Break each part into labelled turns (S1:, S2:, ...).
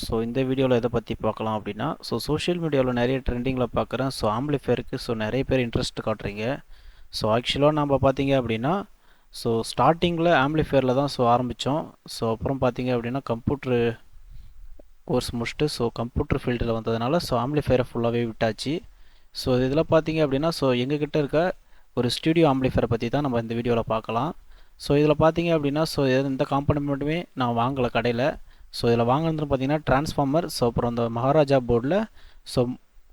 S1: So இந்த வீடியோவில் எதை பற்றி பார்க்கலாம் அப்படின்னா, சோஷியல் மீடியாவில் நிறைய ட்ரெண்டிங்கில் பார்க்குறேன். ஆம்பிளிஃபையருக்கு நிறைய பேர் இன்ட்ரெஸ்ட் காட்டுறீங்க. ஆக்சுவலாக நம்ம பார்த்தீங்க அப்படின்னா, ஸ்டார்டிங்கில் ஆம்பிளிஃபையரில் தான் ஆரம்பித்தோம். அப்புறம் பார்த்தீங்க அப்படின்னா கம்ப்யூட்ரு கோர்ஸ் முடிச்சுட்டு கம்ப்யூட்டர் ஃபீல்டில் வந்ததுனால ஆம்பிளிஃபையரை ஃபுல்லாகவே விட்டாச்சு. இதில் பார்த்தீங்க அப்படின்னா எங்ககிட்ட இருக்க ஒரு ஸ்டுடியோ ஆம்பிளிஃபையரை பற்றி தான் நம்ம இந்த வீடியோவில் பார்க்கலாம். இதில் பார்த்தீங்க அப்படின்னா இந்த காம்பனண்ட்டுமே நான் வாங்கலை கடையில். இதில் வாங்கினதுன்னு பார்த்தீங்கன்னா டிரான்ஸ்ஃபார்மர், அப்புறம் இந்த மகாராஜா போர்டில் ஸோ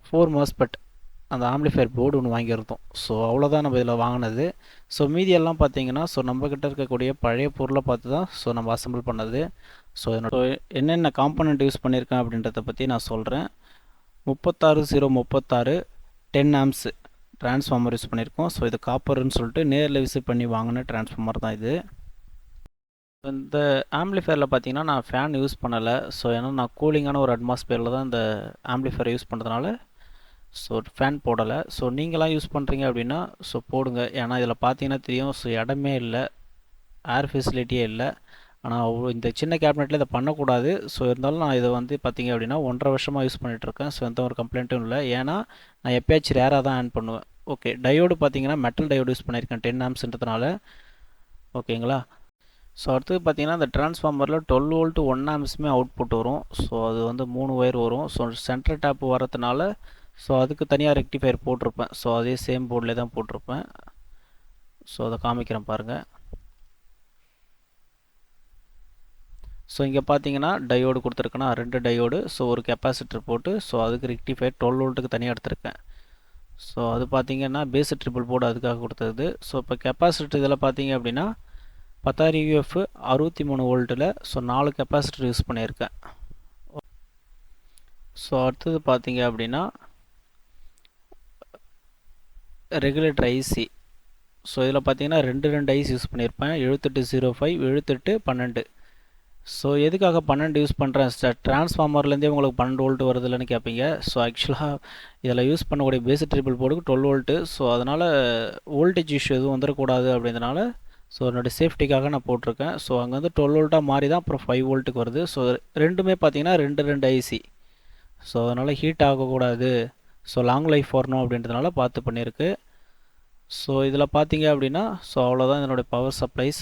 S1: 4 MOSFET அந்த ஆம்பிளிஃபையர் போர்டு ஒன்று வாங்கியிருந்தோம். அவ்வளோதான் நம்ம இதில் வாங்கினது. மீதியெல்லாம் பார்த்தீங்கன்னா நம்மக்கிட்ட இருக்கக்கூடிய பழைய பொருளை பார்த்து தான் நம்ம அசம்பிள் பண்ணது. என்னோட என்னென்ன காம்பனண்ட் யூஸ் பண்ணியிருக்கேன் அப்படின்றத பற்றி நான் சொல்கிறேன். 36036 10 ஆம்ஸ் டிரான்ஸ்ஃபார்மர் யூஸ் பண்ணியிருக்கோம். இது காப்பர்னு சொல்லிட்டு நேரில் விசிட் பண்ணி வாங்கின டிரான்ஸ்ஃபார்மர் தான் இது. இந்த ஆம்பிளிஃபையரில் பார்த்தீங்கன்னா நான் ஃபேன் யூஸ் பண்ணலை. ஏன்னா நான் கூலிங்கான ஒரு அட்மாஸ்பியரில் தான் இந்த ஆம்பிளிஃபையரை யூஸ் பண்ணுறதுனால ஃபேன் போடலை. நீங்களாம் யூஸ் பண்ணுறீங்க அப்படின்னா போடுங்க. ஏன்னா இதில் பார்த்தீங்கன்னா தெரியும் இடமே இல்லை, ஏர் ஃபெசிலிட்டியே இல்லை. ஆனால் இந்த சின்ன கேபினெட்டில் இதை பண்ணக்கூடாது. இருந்தாலும் நான் இதை வந்து பார்த்தீங்க அப்படின்னா 1.5 வருஷமாக யூஸ் பண்ணிகிட்ருக்கேன். எந்த ஒரு கம்ப்ளைண்ட்டும் இல்லை. ஏன்னா நான் எப்போயாச்சும் ரேராக தான் ஆன் பண்ணுவேன். ஓகே, டயோடு பார்த்தீங்கன்னா மெட்டல் டயோடு யூஸ் பண்ணியிருக்கேன் 10 ஆம்ஸ்ன்றதுனால. ஓகேங்களா. அடுத்தது பார்த்தீங்கன்னா இந்த டிரான்ஸ்ஃபார்மரில் 12 வோல்ட் 1 ஆம்ஸுமே அவுட்புட் வரும். அது வந்து 3 ஒயர் வரும். சென்டர் டேப் வரதுனால அதுக்கு தனியாக ரெக்டிஃபையர் போட்டிருப்பேன். அதே சேம் போர்டில் தான் போட்டிருப்பேன். அதை காமிக்கிறேன் பாருங்கள். இங்கே பார்த்தீங்கன்னா டயோடு கொடுத்துருக்கேன்னா 2 டயோடு, ஒரு கெப்பாசிட்டர் போட்டு அதுக்கு ரெக்டிஃபையர் 12 வோல்ட்டுக்கு தனியாக எடுத்திருக்கேன். அது பார்த்தீங்கன்னா பேஸ் ட்ரிபிள் போர்டு அதுக்காக கொடுத்தது. இப்போ கெப்பாசிட்டர் இதில் பார்த்தீங்க அப்படின்னா 10,000 UF 63 வோல்ட்டில் 4 கெப்பாசிட்டர் யூஸ் பண்ணியிருக்கேன். அடுத்தது பார்த்தீங்க அப்படின்னா ரெகுலேட்டர் ஐசி. இதில் பார்த்தீங்கன்னா 2 ஐசி யூஸ் பண்ணியிருப்பேன். 7805 7812. எதுக்காக 12 யூஸ் பண்ணுறேன்? டிரான்ஸ்ஃபார்மர்லேருந்தே உங்களுக்கு 12 வோல்ட் வருதுல்லன்னு கேட்பீங்க. ஆக்சுவலாக இதில் யூஸ் பண்ணக்கூடிய பேசிக் ட்ரிபிள் போர்டுக்கு 12 வோல்ட்டு. அதனால் வோல்டேஜ் இஷ்யூ எதுவும் வந்துடக்கூடாது அப்படின்றதுனால என்னோடய சேஃப்டிக்காக நான் போட்டிருக்கேன். அங்கே வந்து 12 வோல்ட்டாக மாறி தான் அப்புறம் 5 வோல்ட்டுக்கு வருது. ரெண்டுமே பார்த்தீங்கன்னா 2 ஐசி. அதனால் ஹீட் ஆகக்கூடாது, லாங் லைஃப் வரணும் அப்படின்றதுனால பார்த்து பண்ணியிருக்கு. இதில் பார்த்தீங்க அப்படின்னா அவ்வளோதான் இதனுடைய பவர் சப்ளைஸ்.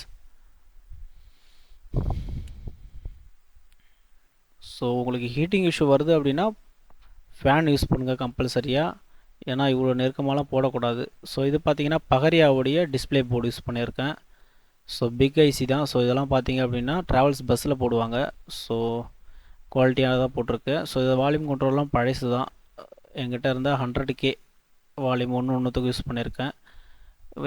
S1: உங்களுக்கு ஹீட்டிங் இஷ்யூ வருது அப்படின்னா ஃபேன் யூஸ் பண்ணுங்கள் கம்பல்சரியாக. ஏன்னா இவ்வளோ நெருக்கமாலாம் போடக்கூடாது. இது பார்த்தீங்கன்னா பகரியாவுடைய டிஸ்பிளே போர்டு யூஸ் பண்ணியிருக்கேன். பிக் ஐசி தான். இதெல்லாம் பார்த்தீங்க அப்படின்னா ட்ராவல்ஸ் பஸ்ஸில் போடுவாங்க. குவாலிட்டியாக தான் போட்டிருக்கு. இதை வால்யூம் கண்ட்ரோல்லாம் பழசு தான். என்கிட்ட இருந்தால் 100K வால்யூம் ஒன்றுத்துக்கு யூஸ் பண்ணியிருக்கேன்.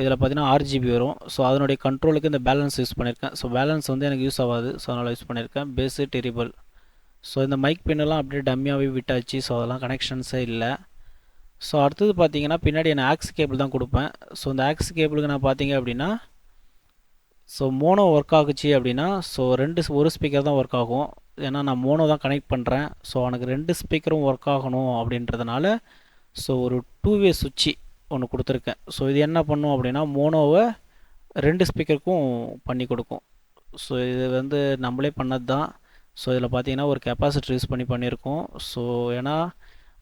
S1: இதில் பார்த்தீங்கன்னா RGB வரும். அதனுடைய கண்ட்ரோலுக்கு இந்த பேலன்ஸ் யூஸ் பண்ணியிருக்கேன். பேலன்ஸ் வந்து எனக்கு யூஸ் ஆகாது. அதனால் யூஸ் பண்ணியிருக்கேன். Base terrible. இந்த மைக் பின்னெல்லாம் அப்படியே டம்மியாகவே விட்டாச்சு. அதெல்லாம் கனெக்ஷன்ஸே இல்லை. அடுத்தது பார்த்தீங்கன்னா பின்னாடி நான் ஆக்ஸ் கேபிள் தான் கொடுப்பேன். இந்த ஆக்ஸ் கேபிளுக்கு நான் பார்த்தீங்க அப்படின்னா மோனோ ஒர்க் ஆகுச்சு அப்படின்னா ஒரு ஸ்பீக்கர் தான் ஒர்க் ஆகும். ஏன்னா நான் மோனோ தான் கனெக்ட் பண்ணுறேன். எனக்கு 2 ஸ்பீக்கரும் ஒர்க் ஆகணும் அப்படின்றதுனால ஒரு 2-வே சுவிட்சு ஒன்று கொடுத்துருக்கேன். இது என்ன பண்ணும் அப்படின்னா மோனோவை 2 ஸ்பீக்கருக்கும் பண்ணி கொடுக்கும். இது வந்து நம்மளே பண்ணது தான். இதில் பார்த்தீங்கன்னா ஒரு கெப்பாசிட்டர் யூஸ் பண்ணியிருக்கோம். ஏன்னா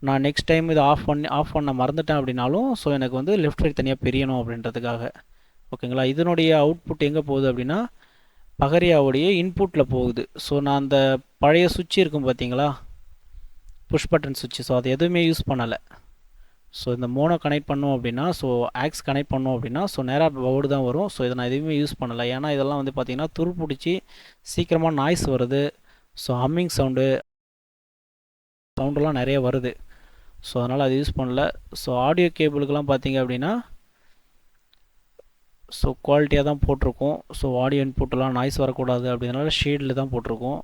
S1: நான் நெக்ஸ்ட் டைம் இதை ஆஃப் பண்ண மறந்துட்டேன் அப்படின்னாலும் எனக்கு வந்து லெஃப்ட் ரைட் தனியாக பிரியணும் அப்படின்றதுக்காக. ஓகேங்களா. இதனுடைய அவுட்புட் எங்கே போகுது அப்படின்னா பகரியாவுடைய இன்புட்டில் போகுது. நான் அந்த பழைய சுவிட்ச் இருக்கும் பார்த்தீங்களா, புஷ் பட்டன் சுவிட்ச், அது எதுவுமே யூஸ் பண்ணலை. இந்த மோனோ கனெக்ட் பண்ணோம் அப்படின்னா ஆக்ஸ் கனெக்ட் பண்ணோம் அப்படின்னா நேராக போர்டு தான் வரும். இதை நான் எதுவுமே யூஸ் பண்ணலை. ஏன்னா இதெல்லாம் வந்து பார்த்திங்கன்னா துரு பிடிச்சி சீக்கிரமாக நாய்ஸ் வருது. ஹம்மிங் சவுண்டெல்லாம் நிறைய வருது. அதனால் அது யூஸ் பண்ணல. ஆடியோ கேபிளுக்கெல்லாம் பார்த்தீங்க அப்படின்னா குவாலிட்டியாக தான் போட்டிருக்கோம். ஆடியோ இன்புட்டெல்லாம் நாய்ஸ் வரக்கூடாது அப்படின்றனால ஷீல்டில் தான் போட்டிருக்கோம்.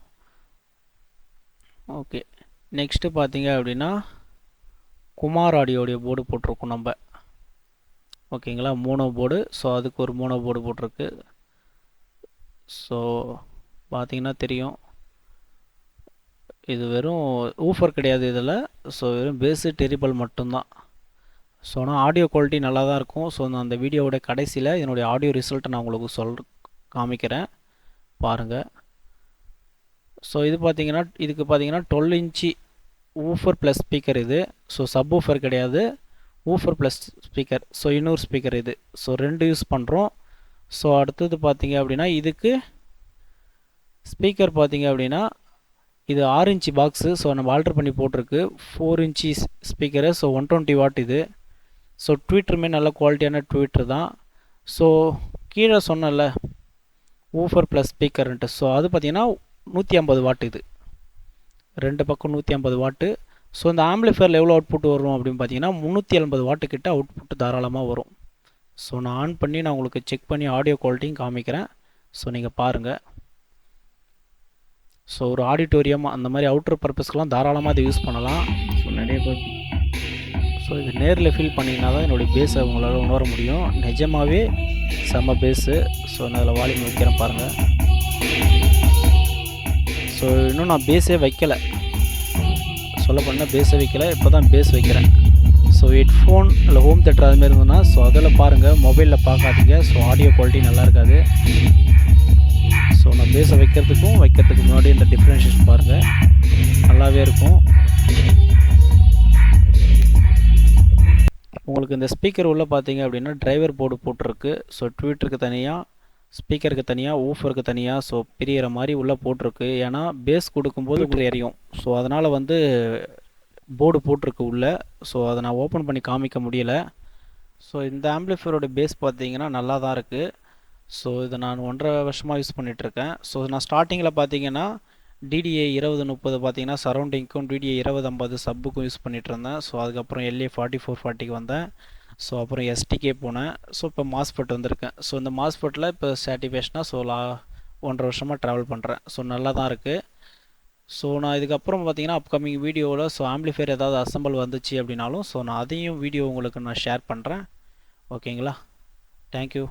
S1: ஓகே, நெக்ஸ்ட்டு பார்த்தீங்க அப்படின்னா குமார் ஆடியோடைய போர்டு போட்டிருக்கோம் நம்ம. ஓகேங்களா, மோனோ போர்டு. அதுக்கு ஒரு மோனோ போர்டு போட்டிருக்கு. பார்த்தீங்கன்னா தெரியும் இது வெறும் ஊஃபர் கிடையாது இதில். வெறும் பேஸு டெரிபிள் மட்டும்தான். ஆனால் ஆடியோ குவாலிட்டி நல்லா தான் இருக்கும். நான் அந்த வீடியோவோட கடைசியில் என்னுடைய ஆடியோ ரிசல்ட்டை நான் உங்களுக்கு காமிக்கிறேன் பாருங்கள். ஸோ இது பார்த்தீங்கன்னா இதுக்கு பார்த்தீங்கன்னா 12 இன்ச்சு ஊஃபர் ப்ளஸ் ஸ்பீக்கர் இது. ஸோ சப் ஊஃபர் கிடையாது, ஊஃபர் ப்ளஸ் ஸ்பீக்கர். ஸோ இன்னொரு ஸ்பீக்கர் இது. ஸோ 2 யூஸ் பண்ணுறோம். ஸோ அடுத்தது பார்த்தீங்க அப்படின்னா இதுக்கு ஸ்பீக்கர் பார்த்தீங்க அப்படின்னா இது 6 இன்ச்சு பாக்ஸு. ஸோ நம்ம ஆல்ட்ரு பண்ணி போட்டிருக்கு 4 இன்ச்சு ஸ்பீக்கரு. ஸோ 120 வாட் இது. ஸோ ட்வீட்டருமே நல்ல குவாலிட்டியான ட்வீட்டர் தான். ஸோ கீழே சொன்னல ஊஃபர் ப்ளஸ் ஸ்பீக்கர்ன்ட்டு, ஸோ அது பார்த்தீங்கன்னா 150 வாட் இது. 2 பக்கம் 150 வாட்டு. ஸோ இந்த ஆம்பிளிஃபயரில் எவ்வளோ அவுட்புட் வரும் அப்படின்னு பார்த்தீங்கன்னா 380 வாட்டு கிட்ட அவுட்புட் தாராளமாக வரும். ஸோ நான் ஆன் பண்ணி நான் உங்களுக்கு செக் பண்ணி ஆடியோ குவாலிட்டியும் காமிக்கிறேன். ஸோ நீங்கள் பாருங்கள். ஸோ ஒரு ஆடிட்டோரியம் அந்த மாதிரி அவுட்டர் பர்பஸ்க்கெலாம் தாராளமாக அதை யூஸ் பண்ணலாம். ஸோ நிறைய பேர் ஸோ இது நேரில் ஃபீல் பண்ணிங்கன்னா தான் என்னுடைய பேஸை உங்களால் உணர முடியும். நிஜமாகவே செம்ம பேஸு. ஸோ நான் அதில் வால்யூம் வைக்கிறேன் பாருங்கள். ஸோ இன்னும் நான் பேஸே வைக்கலை, சொல்ல பண்ணால் பேஸே வைக்கலை, இப்போ தான் பேஸ் வைக்கிறேன். ஸோ ஹெட்ஃபோன் இல்லை ஹோம் தேட்டர் அதுமாரி இருந்ததுன்னா ஸோ அதில் பாருங்கள், மொபைலில் பார்க்காதீங்க. ஸோ ஆடியோ குவாலிட்டி நல்லா இருக்காது. ஸோ நான் பேஸை வைக்கிறதுக்கு முன்னாடி இந்த டிஃப்ரென்ஷியேஷன் பாருங்கள், நல்லாவே இருக்கும். உங்களுக்கு இந்த ஸ்பீக்கர் உள்ள பார்த்தீங்க அப்படின்னா டிரைவர் போர்டு போட்டிருக்கு. ஸோ ட்வீட்டருக்கு தனியாக, ஸ்பீக்கருக்கு தனியாக, ஊஃபருக்கு தனியாக, ஸோ பிரியிற மாதிரி உள்ளே போட்டிருக்கு. ஏன்னா பேஸ் கொடுக்கும்போது உங்களுக்கு எரியும். ஸோ அதனால் வந்து போர்டு போட்டிருக்கு உள்ளே. ஸோ அதை நான் ஓப்பன் பண்ணி காமிக்க முடியலை. ஸோ இந்த ஆம்பிளிஃபையரோட பேஸ் பார்த்தீங்கன்னா நல்லா தான் இருக்குது. ஸோ இதை நான் 1.5 வருஷமாக யூஸ் பண்ணிகிட்ருக்கேன். ஸோ நான் ஸ்டார்டிங்கில் பார்த்தீங்கன்னா DDA 2030 பார்த்தீங்கன்னா சரௌண்டிங்க்கும் DDA 2050 சப்புக்கும் யூஸ் பண்ணிகிட்டு இருந்தேன். ஸோ அதுக்கப்புறம் LA 4440க்கு வந்தேன். ஸோ அப்புறம் STK போனேன். ஸோ இப்போ மாஸ்ஃபெட் வந்திருக்கேன். ஸோ இந்த மாஸ்ஃபெட்டில் இப்போ சாட்டிஸ்ஃபேக்ஷனாக ஸோ 1.5 வருஷமாக ட்ராவல் பண்ணுறேன். ஸோ நல்லா தான் இருக்குது. ஸோ நான் இதுக்கப்புறம் பார்த்தீங்கன்னா அப்கமிங் வீடியோவில் ஸோ ஆம்பிளிஃபையர் ஏதாவது அசம்பிள் வந்துச்சு அப்படின்னாலும் ஸோ நான் அதையும் வீடியோ உங்களுக்கு நான் ஷேர் பண்ணுறேன். ஓகேங்களா? தேங்க்யூ.